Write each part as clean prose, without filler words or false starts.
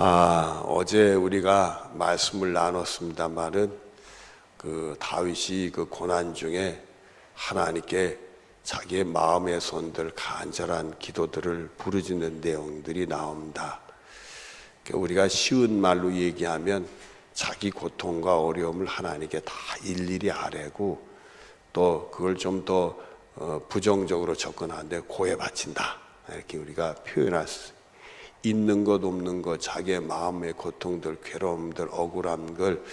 어제 우리가 말씀을 나눴습니다마는 다윗이 그 고난 중에 하나님께 자기의 마음의 손들 간절한 기도들을 부르짖는 내용들이 나옵니다. 우리가 쉬운 말로 얘기하면 자기 고통과 어려움을 하나님께 다 일일이 아뢰고 또 그걸 좀 더 부정적으로 접근하는데 고해 바친다, 이렇게 우리가 표현할 수 있어요. 있는 것 없는 것, 자기의 마음의 고통들, 괴로움들, 억울한 걸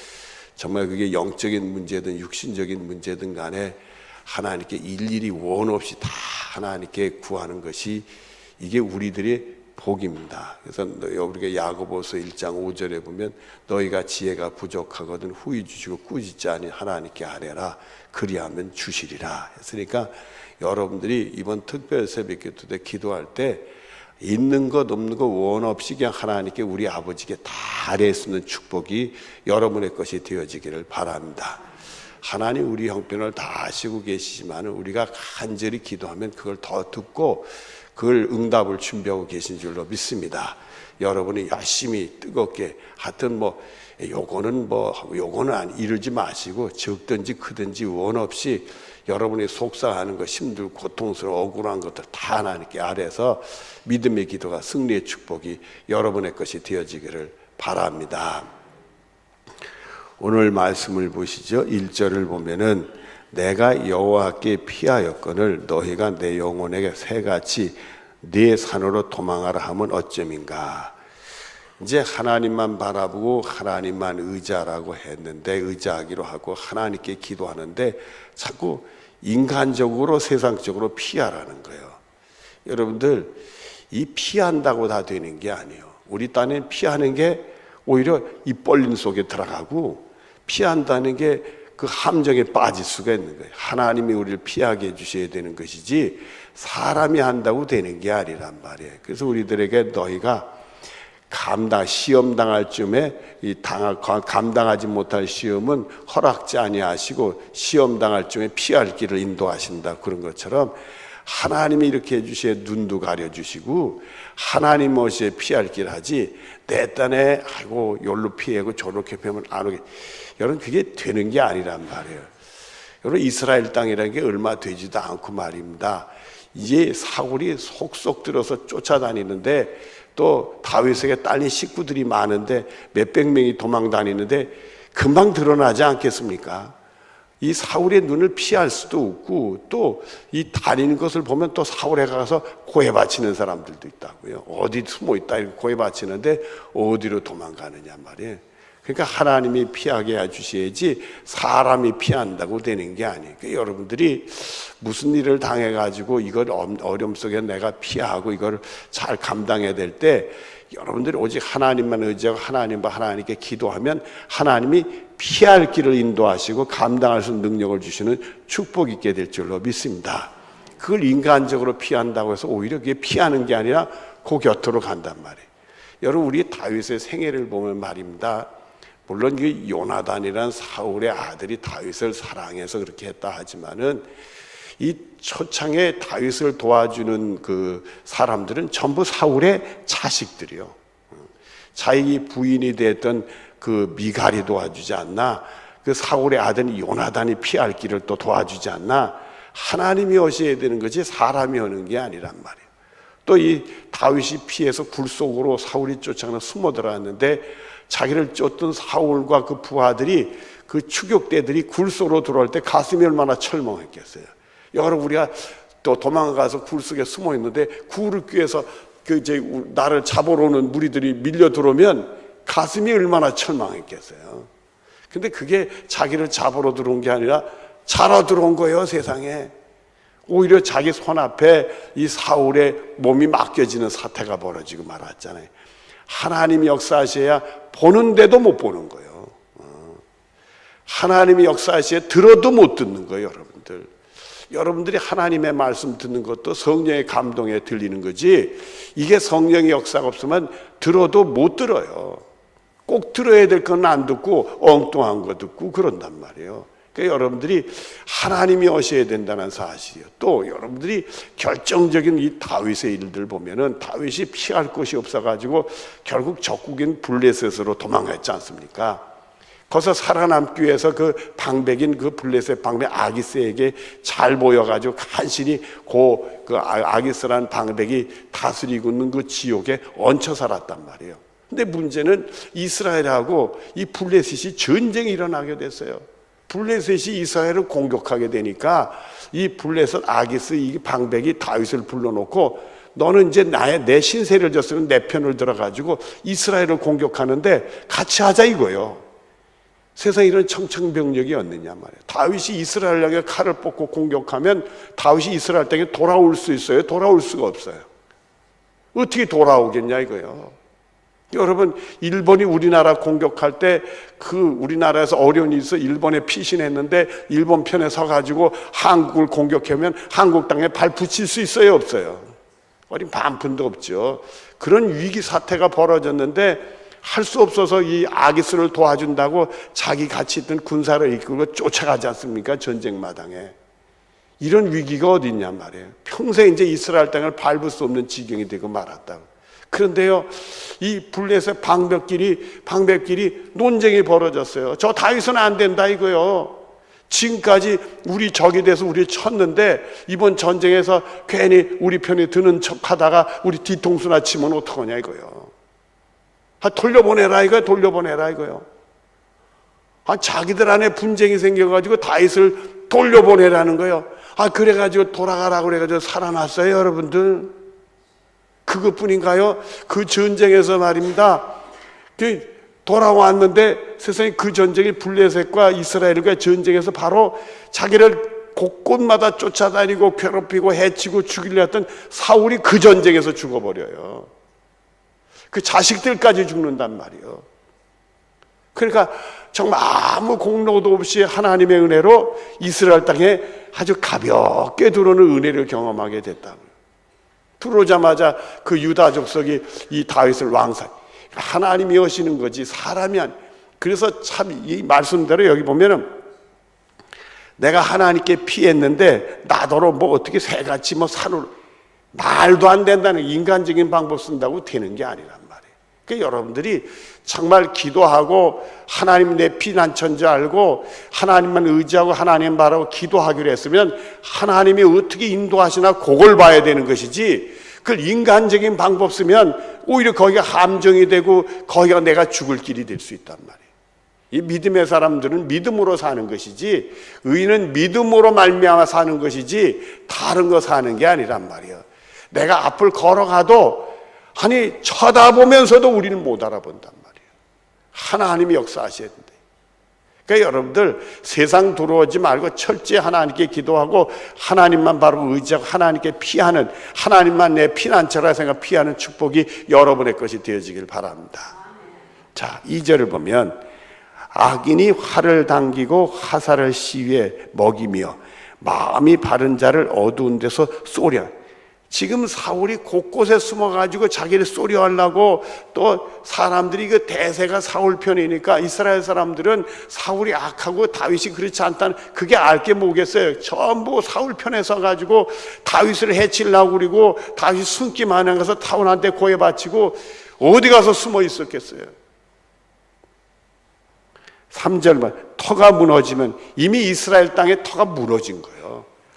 정말 그게 영적인 문제든 육신적인 문제든 간에 하나님께 일일이 원 없이 다 하나님께 구하는 것이 이게 우리들의 복입니다. 그래서 우리가 야고보서 1장 5절에 보면 너희가 지혜가 부족하거든 후히 주시고 꾸짖지 아니 하나님께 아뢰라 그리하면 주시리라 했으니까 여러분들이 이번 특별 새벽 기도 때 기도할 때 있는 것 없는 것 원 없이 그냥 하나님께 우리 아버지께 다 아뢰 수 있는 축복이 여러분의 것이 되어지기를 바랍니다. 하나님 우리 형편을 다 아시고 계시지만 우리가 간절히 기도하면 그걸 더 듣고 그걸 응답을 준비하고 계신 줄로 믿습니다. 여러분이 열심히 뜨겁게 하여튼 요거는 이르지 마시고 적든지 크든지 원 없이 여러분이 속상하는 것, 힘들고 고통스러워 억울한 것들 다 하나님께 아뢰서 믿음의 기도가 승리의 축복이 여러분의 것이 되어지기를 바랍니다. 오늘 말씀을 보시죠. 1절을 보면은 내가 여호와께 피하였거늘 너희가 내 영혼에게 새같이 네 산으로 도망하라 하면 어쩌민가. 이제 하나님만 바라보고 하나님만 의지하라고 했는데 의지하기로 하고 하나님께 기도하는데 자꾸 인간적으로 세상적으로 피하라는 거예요. 여러분들 이 피한다고 다 되는 게 아니에요. 우리 딴엔 피하는 게 오히려 입 벌림 속에 들어가고 피한다는 게 그 함정에 빠질 수가 있는 거예요. 하나님이 우리를 피하게 해주셔야 되는 것이지 사람이 한다고 되는 게 아니란 말이에요. 그래서 우리들에게 너희가 시험 당할 쯤에 감당하지 못할 시험은 허락지 아니하시고 시험 당할 쯤에 피할 길을 인도하신다. 그런 것처럼 하나님이 이렇게 해주셔야 눈도 가려주시고 하나님 없이 피할 길 하지 내 딴에 요로 피하고 저렇게 피하면 안 오게. 여러분 그게 되는 게 아니란 말이에요. 여러분 이스라엘 땅이라는 게 얼마 되지도 않고 말입니다. 이제 사울이 속속 들어서 쫓아다니는데 또 다윗에게 딸린 식구들이 많은데 몇백 명이 도망 다니는데 금방 드러나지 않겠습니까? 이 사울의 눈을 피할 수도 없고 또 이 다니는 것을 보면 또 사울에 가서 고해 바치는 사람들도 있다고요. 어디 숨어 있다 이렇게 고해 바치는데 어디로 도망가느냐 말이에요. 그러니까 하나님이 피하게 해주셔야지 사람이 피한다고 되는 게 아니에요. 그러니까 여러분들이 무슨 일을 당해가지고 이걸 어려움 속에 내가 피하고 이걸 잘 감당해야 될 때 여러분들이 오직 하나님만 의지하고 하나님께 기도하면 하나님이 피할 길을 인도하시고 감당할 수 있는 능력을 주시는 축복이 있게 될 줄로 믿습니다. 그걸 인간적으로 피한다고 해서 오히려 그게 피하는 게 아니라 그 곁으로 간단 말이에요. 여러분 우리 다윗의 생애를 보면 말입니다. 물론 그 요나단이란 사울의 아들이 다윗을 사랑해서 그렇게 했다 하지만은 이 초창에 다윗을 도와주는 그 사람들은 전부 사울의 자식들이요. 자기 부인이 됐던 그 미갈이 도와주지 않나? 그 사울의 아들 요나단이 피할 길을 또 도와주지 않나? 하나님이 오셔야 되는 거지 사람이 오는 게 아니란 말이에요. 또 이 다윗이 피해서 굴 속으로 사울이 쫓아가서 숨어 들어왔는데 자기를 쫓던 사울과 그 부하들이 그 추격대들이 굴 속으로 들어올 때 가슴이 얼마나 철렁했겠어요. 여러분 우리가 또 도망가서 굴 속에 숨어 있는데 굴을 꿰서 나를 잡으러 오는 무리들이 밀려 들어오면 가슴이 얼마나 철망했겠어요. 근데 그게 자기를 잡으러 들어온 게 아니라 자러 들어온 거예요. 세상에 오히려 자기 손앞에 이 사울의 몸이 맡겨지는 사태가 벌어지고 말았잖아요. 하나님이 역사하셔야 보는데도 못 보는 거예요. 하나님이 역사하셔야 들어도 못 듣는 거예요. 여러분들이 하나님의 말씀 듣는 것도 성령의 감동에 들리는 거지 이게 성령의 역사가 없으면 들어도 못 들어요. 꼭 들어야 될 건 안 듣고 엉뚱한 거 듣고 그런단 말이에요. 그러니까 여러분들이 하나님이 오셔야 된다는 사실이요. 또 여러분들이 결정적인 이 다윗의 일들 보면은 다윗이 피할 곳이 없어가지고 결국 적국인 블레셋으로 도망갔지 않습니까? 거기서 살아남기 위해서 그 방백인 그 블레셋 방백 아기스에게 잘 보여가지고 간신히 그 아기스라는 방백이 다스리고 있는 그 지옥에 얹혀 살았단 말이에요. 근데 문제는 이스라엘하고 이 블레셋이 전쟁이 일어나게 됐어요. 블레셋이 이스라엘을 공격하게 되니까 이 블레셋 아기스 이 방백이 다윗을 불러놓고 너는 이제 내 신세를 졌으면 내 편을 들어가지고 이스라엘을 공격하는데 같이 하자 이거예요. 세상에 이런 청천벽력이 없느냐 말이에요. 다윗이 이스라엘 향해 칼을 뽑고 공격하면 다윗이 이스라엘 땅에 돌아올 수 있어요? 돌아올 수가 없어요. 어떻게 돌아오겠냐 이거예요. 여러분, 일본이 우리나라 공격할 때 그 우리나라에서 어려운 일이 있어 일본에 피신했는데 일본 편에 서가지고 한국을 공격하면 한국 땅에 발 붙일 수 있어요? 없어요? 어린 반푼도 없죠. 그런 위기 사태가 벌어졌는데 할 수 없어서 이 아기스를 도와준다고 자기 같이 있던 군사를 이끌고 쫓아가지 않습니까? 전쟁 마당에. 이런 위기가 어디 있냐 말이에요. 평생 이제 이스라엘 땅을 밟을 수 없는 지경이 되고 말았다고. 그런데요, 이 블레셋 방백끼리 논쟁이 벌어졌어요. 저 다윗은 안 된다 이거요. 지금까지 우리 적이 돼서 우리 쳤는데 이번 전쟁에서 괜히 우리 편에 드는 척하다가 우리 뒤통수나 치면 어떡하냐 이거요. 돌려보내라 이거요. 자기들 안에 분쟁이 생겨가지고 다윗을 돌려보내라는 거예요. 그래가지고 돌아가라고 그래가지고 살아났어요, 여러분들. 그것뿐인가요? 그 전쟁에서 말입니다. 돌아왔는데 세상에 그 전쟁이 블레셋과 이스라엘과 전쟁에서 바로 자기를 곳곳마다 쫓아다니고 괴롭히고 해치고 죽이려 했던 사울이 그 전쟁에서 죽어버려요. 그 자식들까지 죽는단 말이에요. 그러니까 정말 아무 공로도 없이 하나님의 은혜로 이스라엘 땅에 아주 가볍게 들어오는 은혜를 경험하게 됐다고요. 들어오자마자 그 유다 족속이 이 다윗을 왕사, 하나님이 오시는 거지 사람이 아니. 그래서 참 이 말씀대로 여기 보면은 내가 하나님께 피했는데 나더러 뭐 어떻게 새같이 뭐 산으로 말도 안 된다는 인간적인 방법 쓴다고 되는 게 아니란 말이에요. 그러니까 여러분들이 정말 기도하고 하나님 내 피난처인 줄 알고 하나님만 의지하고 하나님 바라고 기도하기로 했으면 하나님이 어떻게 인도하시나 그걸 봐야 되는 것이지, 그걸 인간적인 방법 쓰면 오히려 거기가 함정이 되고 거기가 내가 죽을 길이 될 수 있단 말이에요. 이 믿음의 사람들은 믿음으로 사는 것이지, 의인은 믿음으로 말미암아 사는 것이지 다른 거 사는 게 아니란 말이에요. 내가 앞을 걸어가도 쳐다보면서도 우리는 못 알아본단 말이에요. 하나님이 역사하셔야 된다. 그러니까 여러분들 세상 들어오지 말고 철저히 하나님께 기도하고 하나님만 바로 의지하고 하나님께 피하는, 하나님만 내 피난처라 생각 피하는 축복이 여러분의 것이 되어지길 바랍니다. 자, 2절을 보면 악인이 활을 당기고 화살을 시위에 먹이며 마음이 바른 자를 어두운 데서 쏘려. 지금 사울이 곳곳에 숨어가지고 자기를 쏘려 하려고, 또 사람들이 그 대세가 사울 편이니까 이스라엘 사람들은 사울이 악하고 다윗이 그렇지 않다는, 그게 알게 뭐겠어요. 전부 사울 편에 서가지고 다윗을 해치려고 그리고 다윗 숨기만 한 가서 타운한테 고해 바치고 어디 가서 숨어 있었겠어요. 3절만 터가 무너지면 이미 이스라엘 땅에 터가 무너진 거예요.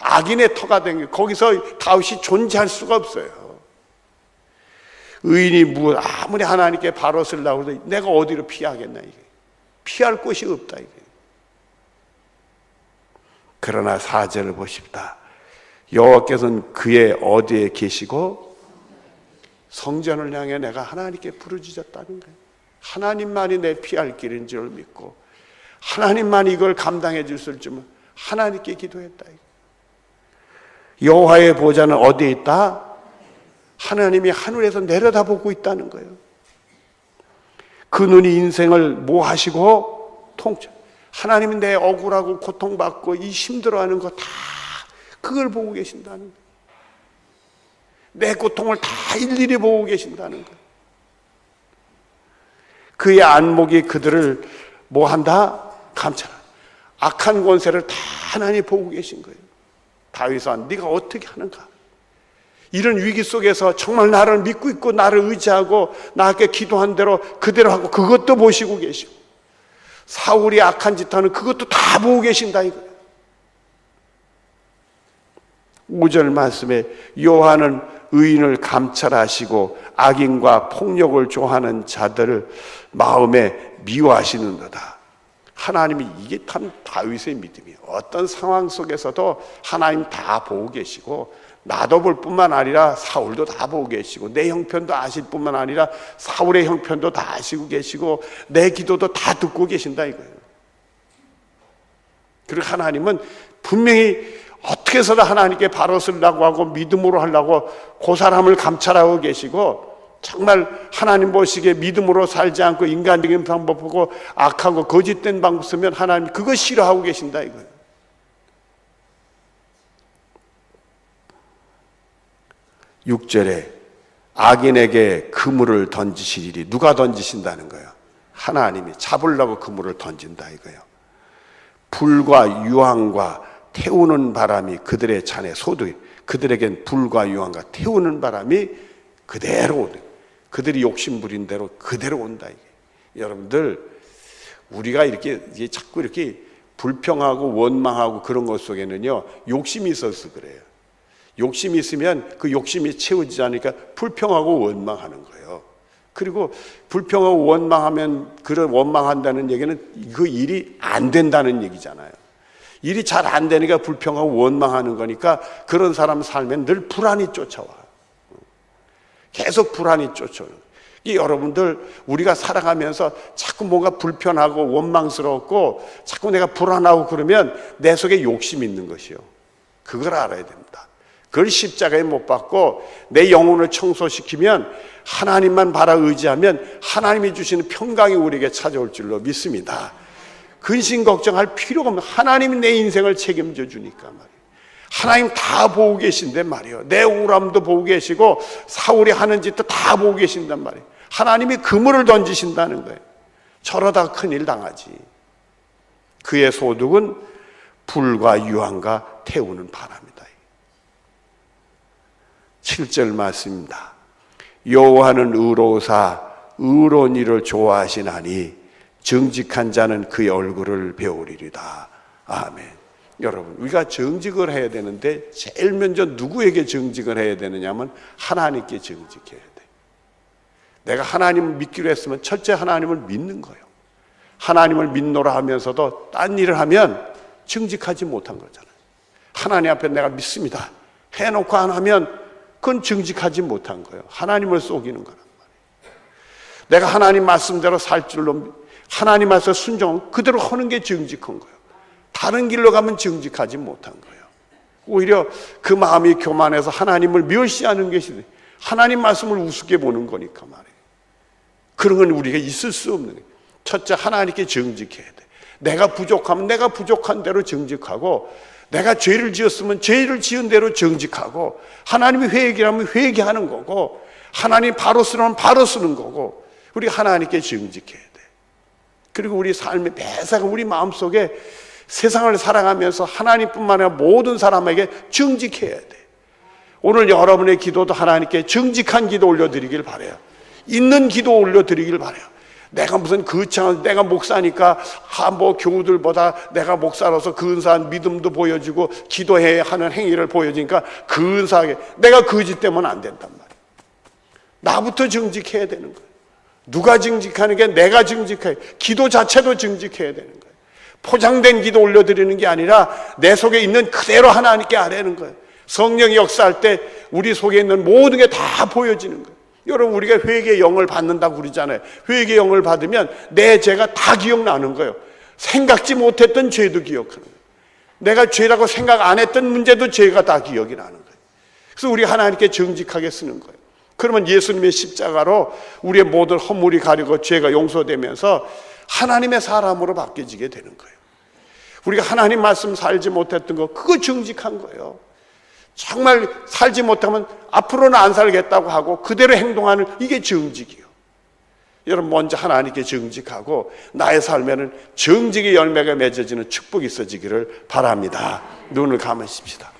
악인의 터가 된 게, 거기서 다윗이 존재할 수가 없어요. 의인이 아무리 하나님께 바로 쓰려고 해도 내가 어디로 피하겠나, 이게. 피할 곳이 없다, 이게. 그러나 4절을 보십시다. 여호와께서는 그의 어디에 계시고 성전을 향해 내가 하나님께 부르짖었다는 거예요. 하나님만이 내 피할 길인 줄 믿고 하나님만이 이걸 감당해 주실 줄은 하나님께 기도했다. 여호와의 보좌는 어디에 있다? 하나님이 하늘에서 내려다보고 있다는 거예요. 그 눈이 인생을 뭐 하시고 통째, 하나님이 내 억울하고 고통받고 이 힘들어하는 거 다 그걸 보고 계신다는 거예요. 내 고통을 다 일일이 보고 계신다는 거예요. 그의 안목이 그들을 뭐 한다? 감찰한다. 악한 권세를 다 하나님이 보고 계신 거예요. 다윗아, 네가 어떻게 하는가? 이런 위기 속에서 정말 나를 믿고 있고 나를 의지하고 나에게 기도한 대로 그대로 하고 그것도 보시고 계시고, 사울이 악한 짓 하는 그것도 다 보고 계신다 이거예요. 5절 말씀에 여호와는 의인을 감찰하시고 악인과 폭력을 좋아하는 자들을 마음에 미워하시는도다. 하나님이, 이게 참 다윗의 믿음이에요. 어떤 상황 속에서도 하나님 다 보고 계시고, 나도 볼 뿐만 아니라 사울도 다 보고 계시고, 내 형편도 아실 뿐만 아니라 사울의 형편도 다 아시고 계시고, 내 기도도 다 듣고 계신다 이거예요. 그리고 하나님은 분명히 어떻게 해서든 하나님께 바로 쓰려고 하고 믿음으로 하려고 그 사람을 감찰하고 계시고, 정말 하나님 보시기에 믿음으로 살지 않고 인간적인 방법 보고 악하고 거짓된 방법 쓰면 하나님 그거 싫어하고 계신다 이거예요. (6절에) 악인에게 그물을 던지시리니, 누가 던지신다는 거예요? 하나님이 잡으려고 그물을 던진다 이거예요. 불과 유황과 태우는 바람이 그들의 잔에 솟으리. 그들에겐 불과 유황과 태우는 바람이 그대로 오는, 그들이 욕심 부린 대로 그대로 온다 이게. 여러분들, 우리가 이렇게 자꾸 이렇게 불평하고 원망하고 그런 것 속에는요, 욕심이 있어서 그래요. 욕심이 있으면 그 욕심이 채워지지 않으니까 불평하고 원망하는 거예요. 그리고 불평하고 원망하면, 그런 원망한다는 얘기는 그 일이 안 된다는 얘기잖아요. 일이 잘 안 되니까 불평하고 원망하는 거니까 그런 사람 삶엔 늘 불안이 쫓아와. 계속 불안이 쫓아와요. 이 여러분들, 우리가 살아가면서 자꾸 뭔가 불편하고 원망스럽고 자꾸 내가 불안하고 그러면 내 속에 욕심이 있는 것이요. 그걸 알아야 됩니다. 그걸 십자가에 못 박고 내 영혼을 청소시키면, 하나님만 바라 의지하면 하나님이 주시는 평강이 우리에게 찾아올 줄로 믿습니다. 근심 걱정할 필요가 없는, 하나님이 내 인생을 책임져 주니까 말이에요. 하나님 다 보고 계신단 말이에요. 내 우울함도 보고 계시고 사울이 하는 짓도 다 보고 계신단 말이에요. 하나님이 그물을 던지신다는 거예요. 저러다 큰일 당하지. 그의 소득은 불과 유황과 태우는 바람이다. 7절 말씀입니다. 여호와는 의로우사 의로운 일을 좋아하시나니 정직한 자는 그의 얼굴을 배우리리다. 아멘. 여러분, 우리가 정직을 해야 되는데 제일 먼저 누구에게 정직을 해야 되느냐면 하나님께 정직해야 돼. 내가 하나님을 믿기로 했으면 첫째 하나님을 믿는 거예요. 하나님을 믿노라 하면서도 딴 일을 하면 정직하지 못한 거잖아요. 하나님 앞에 내가 믿습니다 해놓고 안 하면 그건 정직하지 못한 거예요. 하나님을 속이는 거란 말이에요. 내가 하나님 말씀대로 살 줄로, 하나님 말씀 순종 그대로 하는 게 정직한 거예요. 다른 길로 가면 정직하지 못한 거예요. 오히려 그 마음이 교만해서 하나님을 멸시하는 것이, 하나님 말씀을 우습게 보는 거니까 말이에요. 그런 건 우리가 있을 수 없는 거예요. 첫째, 하나님께 정직해야 돼. 내가 부족하면 내가 부족한 대로 정직하고, 내가 죄를 지었으면 죄를 지은 대로 정직하고, 하나님이 회개하면 회개하는 거고, 하나님 바로 쓰라면 바로 쓰는 거고, 우리 하나님께 정직해야 돼. 그리고 우리 삶의 매사가 우리 마음속에 세상을 살아가면서 하나님뿐만 아니라 모든 사람에게 정직해야 돼. 오늘 여러분의 기도도 하나님께 정직한 기도 올려드리길 바라요. 있는 기도 올려드리길 바라요. 내가 무슨 거창한, 내가 목사니까 뭐 교우들보다 내가 목사로서 근사한 믿음도 보여주고 기도해야 하는 행위를 보여주니까 근사하게, 내가 거짓 되면 안 된단 말이에요. 나부터 정직해야 되는 거예요. 누가 정직하는 게 내가 정직해야, 기도 자체도 정직해야 되는 거예요. 포장된 기도 올려드리는 게 아니라 내 속에 있는 그대로 하나님께 아뢰는 거예요. 성령이 역사할 때 우리 속에 있는 모든 게 다 보여지는 거예요. 여러분, 우리가 회개의 영을 받는다고 그러잖아요. 회개의 영을 받으면 내 죄가 다 기억나는 거예요. 생각지 못했던 죄도 기억하는 거예요. 내가 죄라고 생각 안 했던 문제도 죄가 다 기억이 나는 거예요. 그래서 우리 하나님께 정직하게 쓰는 거예요. 그러면 예수님의 십자가로 우리의 모든 허물이 가리고 죄가 용서되면서 하나님의 사람으로 바뀌어지게 되는 거예요. 우리가 하나님 말씀 살지 못했던 거, 그거 정직한 거예요. 정말 살지 못하면 앞으로는 안 살겠다고 하고 그대로 행동하는, 이게 정직이에요. 여러분 먼저 하나님께 정직하고 나의 삶에는 정직의 열매가 맺어지는 축복이 있어지기를 바랍니다. 눈을 감으십시다.